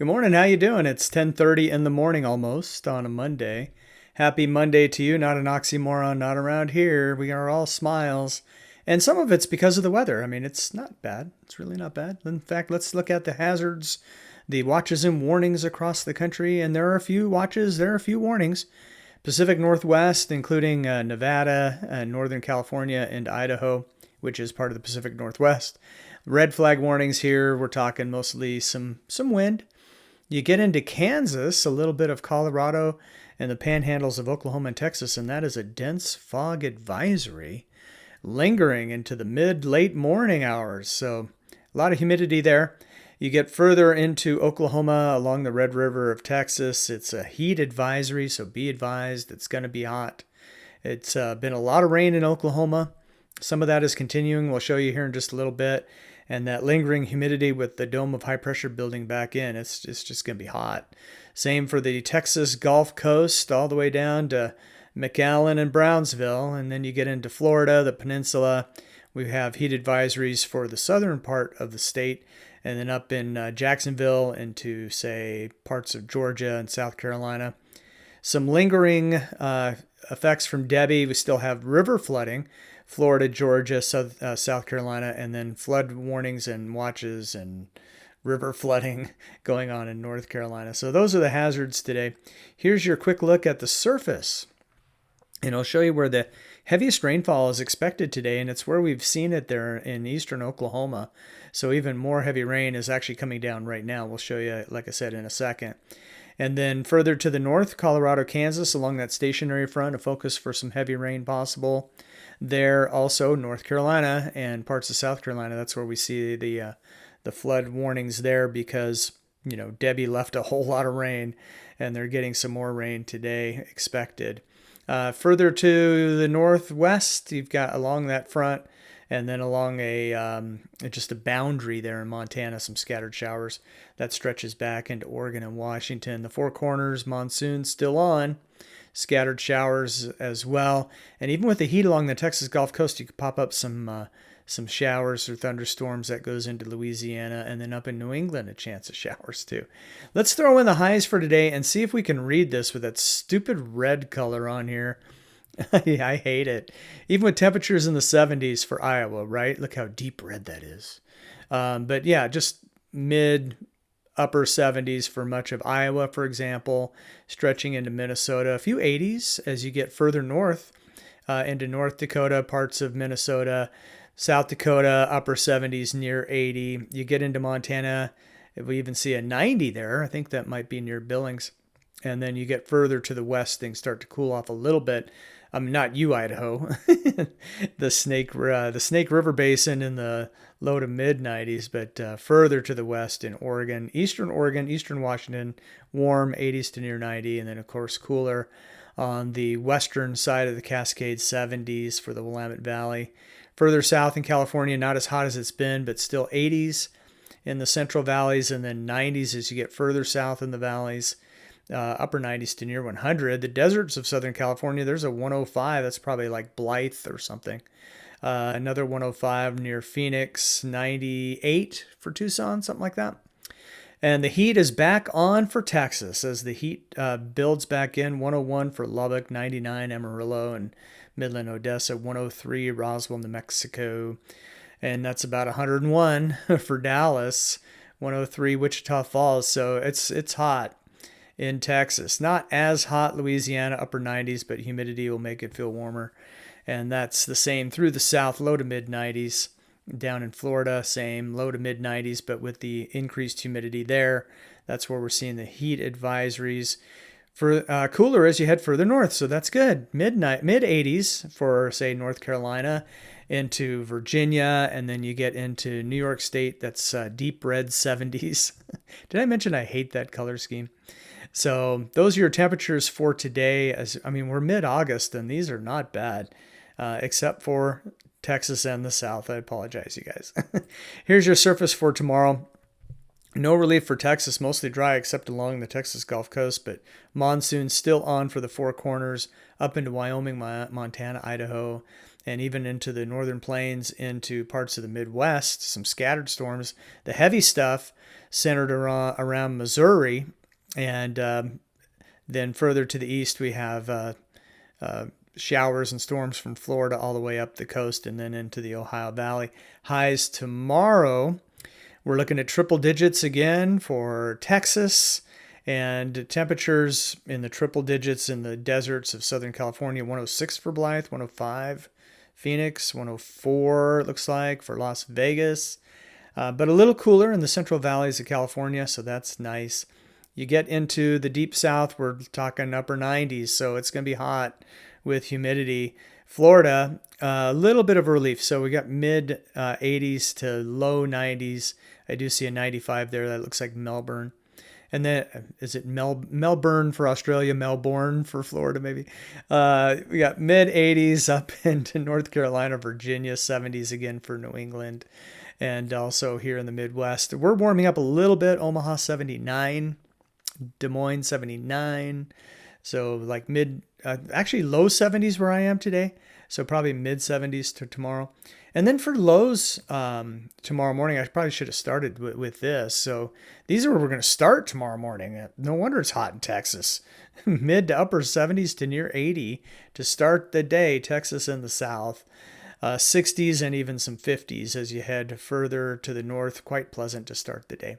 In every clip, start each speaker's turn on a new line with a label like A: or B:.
A: Good morning. How you doing? It's 10:30 in the morning almost on a Monday. Happy Monday to you. Not an oxymoron, not around here. We are all smiles. And some of it's because of the weather. I mean, it's not bad. It's really not bad. In fact, let's look at the hazards, the watches and warnings across the country. And there are a few watches, there are a few warnings. Pacific Northwest, including Nevada, Northern California, and Idaho, which is part of the Pacific Northwest. Red flag warnings here. We're talking mostly some wind. You get into Kansas, a little bit of Colorado, and the panhandles of Oklahoma and Texas, and that is a dense fog advisory lingering into the late morning hours. So a lot of humidity there. You get further into Oklahoma along the Red River of Texas. It's a heat advisory, so be advised it's going to be hot. It's been a lot of rain in Oklahoma. Some of that is continuing. We'll show you here in just a little bit. And that lingering humidity with the dome of high pressure building back in, it's just going to be hot. Same for the Texas Gulf Coast all the way down to McAllen and Brownsville. And then you get into Florida, the peninsula. We have heat advisories for the southern part of the state. And then up in Jacksonville into, say, parts of Georgia and South Carolina. Some lingering effects from Debbie. We still have river flooding. Florida, Georgia, South Carolina, and then flood warnings and watches and river flooding going on in North Carolina. So those are the hazards today. Here's your quick look at the surface. And I'll show you where the heaviest rainfall is expected today, and it's where we've seen it there in eastern Oklahoma. So even more heavy rain is actually coming down right now. We'll show you, like I said, in a second. And then further to the north, Colorado, Kansas, along that stationary front, a focus for some heavy rain possible. There also North Carolina and parts of South Carolina. That's where we see the flood warnings there because, Debbie left a whole lot of rain and they're getting some more rain today expected. Further to the northwest, you've got along that front and then along just a boundary there in Montana, some scattered showers that stretches back into Oregon and Washington. The Four Corners monsoon still on. Scattered showers as well. And even with the heat along the Texas Gulf Coast, you could pop up some showers or thunderstorms that goes into Louisiana, and then up in New England, a chance of showers too. Let's throw in the highs for today and see if we can read this with that stupid red color on here. I hate it. Even with temperatures in the 70s for Iowa, right? Look how deep red that is. But yeah, just upper 70s for much of Iowa, for example, stretching into Minnesota. A few 80s as you get further north into North Dakota, parts of Minnesota, South Dakota, upper 70s near 80. You get into Montana, we even see a 90 there. I think that might be near Billings. And then you get further to the west, things start to cool off a little bit. Not you, Idaho. the Snake River Basin in the low to mid 90s, but further to the west in Oregon, Eastern Washington, warm 80s to near 90, and then of course cooler on the western side of the Cascades, 70s for the Willamette Valley. Further south in California, not as hot as it's been, but still 80s in the central valleys, and then 90s as you get further south in the valleys. Upper 90s to near 100. The deserts of Southern California, there's a 105. That's probably like Blythe or something. Another 105 near Phoenix, 98 for Tucson, something like that. And the heat is back on for Texas as the heat builds back in. 101 for Lubbock, 99 Amarillo and Midland, Odessa, 103 Roswell, New Mexico. And that's about 101 for Dallas, 103 Wichita Falls. So it's hot in Texas. Not as hot Louisiana, upper 90s, but humidity will make it feel warmer. And that's the same through the south, low to mid 90s. Down in Florida, same, low to mid 90s, but with the increased humidity there, that's where we're seeing the heat advisories. For cooler as you head further north, so that's good. Mid 80s for, say, North Carolina, into Virginia, and then you get into New York State, that's deep red 70s. Did I mention I hate that color scheme? So those are your temperatures for today. We're mid-August, and these are not bad, except for Texas and the South. I apologize, you guys. Here's your surface for tomorrow. No relief for Texas, mostly dry except along the Texas Gulf Coast, but monsoon still on for the Four Corners, up into Wyoming, Montana, Idaho, and even into the northern plains, into parts of the Midwest, some scattered storms. The heavy stuff centered around Missouri, and then further to the east, we have showers and storms from Florida all the way up the coast and then into the Ohio Valley. Highs tomorrow, we're looking at triple digits again for Texas, and temperatures in the triple digits in the deserts of Southern California. 106 for Blythe, 105 Phoenix, 104 it looks like for Las Vegas, but a little cooler in the central valleys of California, so that's nice. You get into the deep south, we're talking upper 90s, so it's going to be hot with humidity. Florida, a little bit of relief. So we got mid 80s to low 90s. I do see a 95 there. That looks like Melbourne. And then, is it Melbourne for Australia, Melbourne for Florida, maybe? We got mid 80s up into North Carolina, Virginia, 70s again for New England, and also here in the Midwest. We're warming up a little bit. Omaha, 79. Des Moines, 79. So like actually low 70s where I am today. So probably mid 70s to tomorrow. And then for lows tomorrow morning, I probably should have started with this. So these are where we're going to start tomorrow morning. No wonder it's hot in Texas. Mid to upper 70s to near 80 to start the day, Texas and the south. 60s and even some 50s as you head further to the north. Quite pleasant to start the day.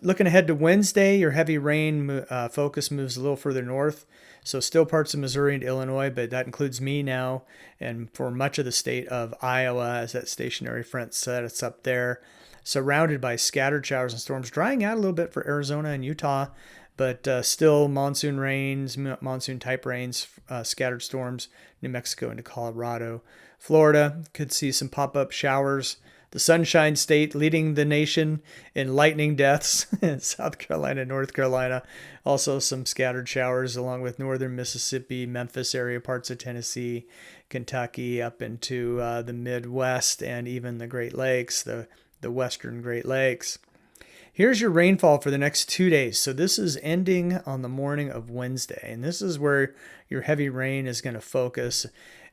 A: Looking ahead to Wednesday, your heavy rain focus moves a little further north. So still parts of Missouri and Illinois, but that includes me now and for much of the state of Iowa as that stationary front sets up there. Surrounded by scattered showers and storms, drying out a little bit for Arizona and Utah, but still monsoon rains, monsoon type rains, scattered storms, New Mexico into Colorado. Florida could see some pop-up showers. The Sunshine State leading the nation in lightning deaths in South Carolina, North Carolina. Also some scattered showers along with northern Mississippi, Memphis area, parts of Tennessee, Kentucky, up into the Midwest and even the Great Lakes, the western Great Lakes. Here's your rainfall for the next 2 days. So this is ending on the morning of Wednesday, and this is where your heavy rain is going to focus.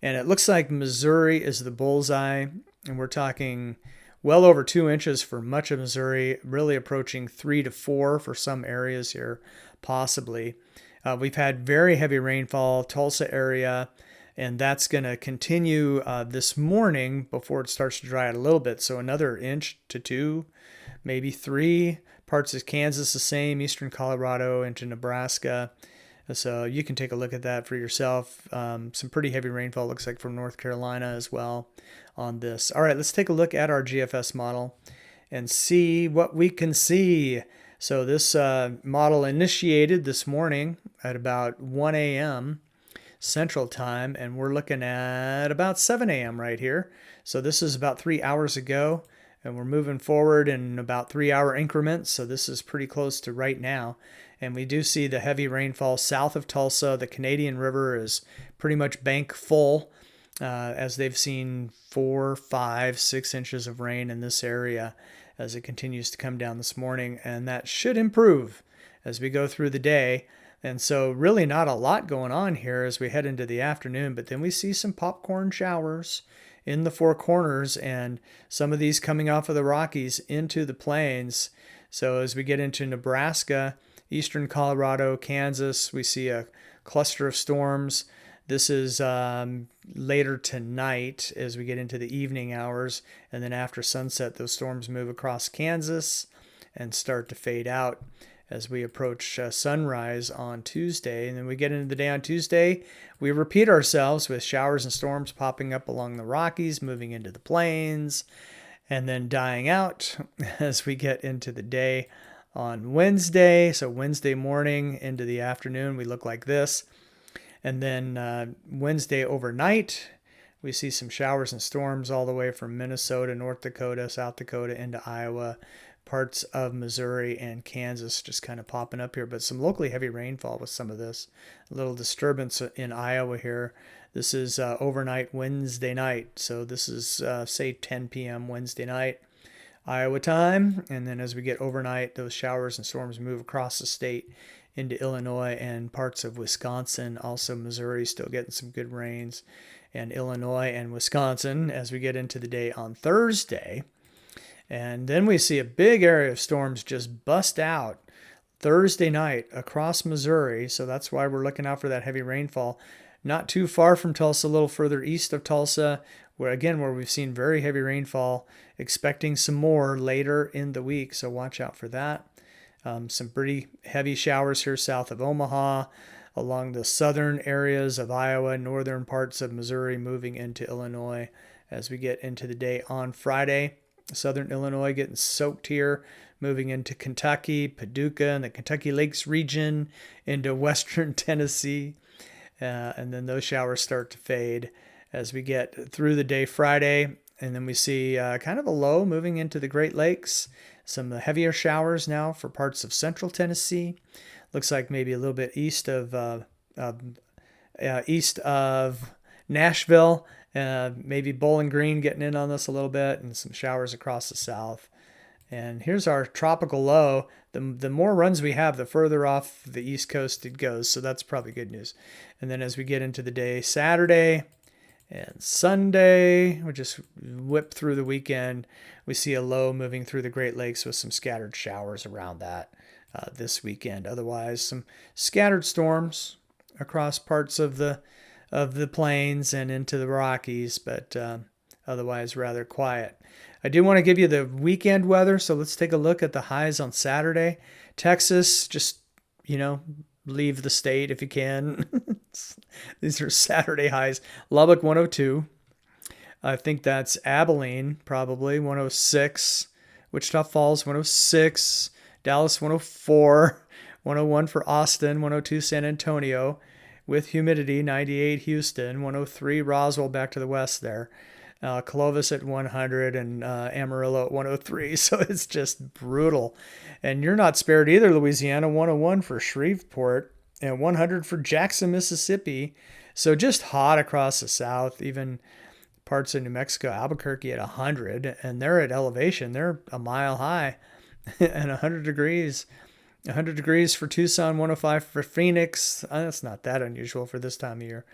A: And it looks like Missouri is the bullseye, and we're talking well over 2 inches for much of Missouri, really approaching 3 to 4 for some areas here, possibly. We've had very heavy rainfall, Tulsa area, and that's going to continue this morning before it starts to dry out a little bit. So another inch to 2, maybe 3. Parts of Kansas the same, eastern Colorado into Nebraska. So you can take a look at that for yourself. Some pretty heavy rainfall looks like from North Carolina as well on this. All right, let's take a look at our GFS model and see what we can see. So this model initiated this morning at about 1 a.m. Central Time, and we're looking at about 7 a.m. right here. So this is about 3 hours ago, and we're moving forward in about 3-hour increments. So this is pretty close to right now. And we do see the heavy rainfall south of Tulsa. The Canadian River is pretty much bank full as they've seen 4, 5, 6 inches of rain in this area as it continues to come down this morning. And that should improve as we go through the day. And so really not a lot going on here as we head into the afternoon. But then we see some popcorn showers in the Four Corners and some of these coming off of the Rockies into the plains. So as we get into Nebraska, eastern Colorado, Kansas, we see a cluster of storms. This is later tonight as we get into the evening hours. And then after sunset, those storms move across Kansas and start to fade out as we approach sunrise on Tuesday. And then we get into the day on Tuesday. We repeat ourselves with showers and storms popping up along the Rockies, moving into the plains, and then dying out as we get into the day on Wednesday. So Wednesday morning into the afternoon, we look like this. And then Wednesday overnight, we see some showers and storms all the way from Minnesota, North Dakota, South Dakota into Iowa, parts of Missouri and Kansas just kind of popping up here. But some locally heavy rainfall with some of this. A little disturbance in Iowa here. This is overnight Wednesday night. So this is, say, 10 p.m. Wednesday night. Iowa time. And then as we get overnight, those showers and storms move across the state into Illinois and parts of Wisconsin. Also, Missouri still getting some good rains. And Illinois and Wisconsin as we get into the day on Thursday. And then we see a big area of storms just bust out Thursday night across Missouri. So that's why we're looking out for that heavy rainfall. Not too far from Tulsa, a little further east of Tulsa, where we've seen very heavy rainfall, expecting some more later in the week. So watch out for that. Some pretty heavy showers here south of Omaha, along the southern areas of Iowa, northern parts of Missouri, moving into Illinois as we get into the day on Friday. Southern Illinois getting soaked here, moving into Kentucky, Paducah, and the Kentucky Lakes region, into western Tennessee. And then those showers start to fade as we get through the day Friday. And then we see kind of a low moving into the Great Lakes. Some heavier showers now for parts of central Tennessee. Looks like maybe a little bit east of Nashville. Maybe Bowling Green getting in on this a little bit, and some showers across the south. And here's our tropical low. The more runs we have, the further off the East Coast it goes. So that's probably good news. And then as we get into the day Saturday and Sunday, we just whip through the weekend. We see a low moving through the Great Lakes with some scattered showers around that this weekend. Otherwise, some scattered storms across parts of the plains and into the Rockies, but otherwise rather quiet. I do want to give you the weekend weather, so let's take a look at the highs on Saturday. Texas, just, leave the state if you can. These are Saturday highs. Lubbock, 102. I think that's Abilene, probably, 106. Wichita Falls, 106. Dallas, 104. 101 for Austin, 102 San Antonio. With humidity, 98 Houston, 103 Roswell, back to the west there. Clovis at 100 and Amarillo at 103. So it's just brutal. And you're not spared either, Louisiana. 101 for Shreveport and 100 for Jackson, Mississippi. So just hot across the south, even parts of New Mexico, Albuquerque at 100. And they're at elevation. They're a mile high and 100 degrees. 100 degrees for Tucson, 105 for Phoenix. That's not that unusual for this time of year.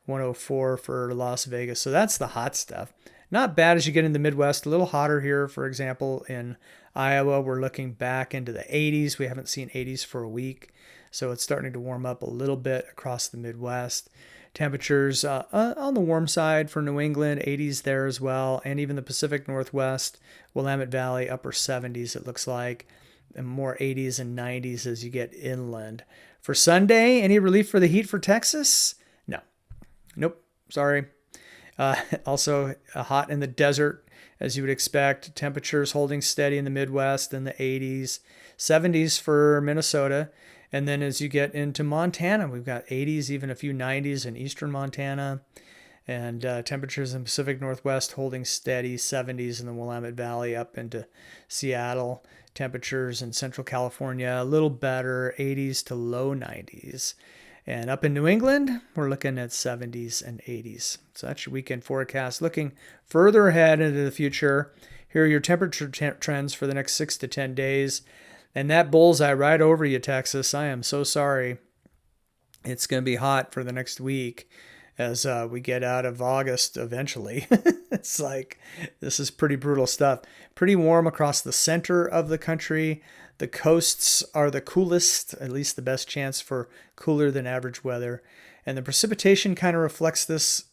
A: 104 for Las Vegas. So that's the hot stuff. Not bad as you get in the Midwest. A little hotter here, for example, in Iowa. We're looking back into the 80s. We haven't seen 80s for a week. So it's starting to warm up a little bit across the Midwest. Temperatures on the warm side for New England, 80s there as well. And even the Pacific Northwest, Willamette Valley, upper 70s it looks like. And more 80s and 90s as you get inland. For Sunday, any relief for the heat for Texas? No. Nope. Sorry. Also hot in the desert, as you would expect. Temperatures holding steady in the Midwest in the 80s. 70s for Minnesota. And then as you get into Montana, we've got 80s, even a few 90s in eastern Montana. And temperatures in the Pacific Northwest holding steady, 70s in the Willamette Valley up into Seattle. Temperatures in Central California, a little better, 80s to low 90s. And up in New England, we're looking at 70s and 80s. So that's your weekend forecast. Looking further ahead into the future, here are your temperature trends for the next 6 to 10 days. And that bullseye right over you, Texas. I am so sorry. It's going to be hot for the next week as we get out of August eventually. It's like, this is pretty brutal stuff. Pretty warm across the center of the country. The coasts are the coolest, at least the best chance for cooler than average weather. And the precipitation kind of reflects this,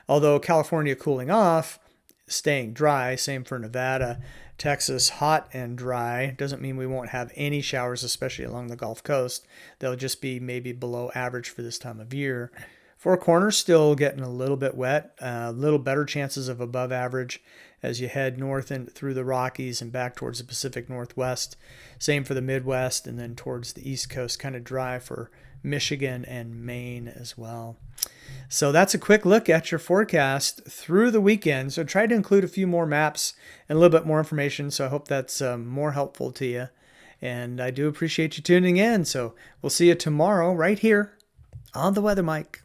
A: although California cooling off, staying dry, same for Nevada. Texas, hot and dry. Doesn't mean we won't have any showers, especially along the Gulf Coast. They'll just be maybe below average for this time of year. Four Corners still getting a little bit wet, a little better chances of above average as you head north and through the Rockies and back towards the Pacific Northwest. Same for the Midwest, and then towards the East Coast, kind of dry for Michigan and Maine as well. So that's a quick look at your forecast through the weekend. So try to include a few more maps and a little bit more information. So I hope that's more helpful to you. And I do appreciate you tuning in. So we'll see you tomorrow right here on the Weather Mic.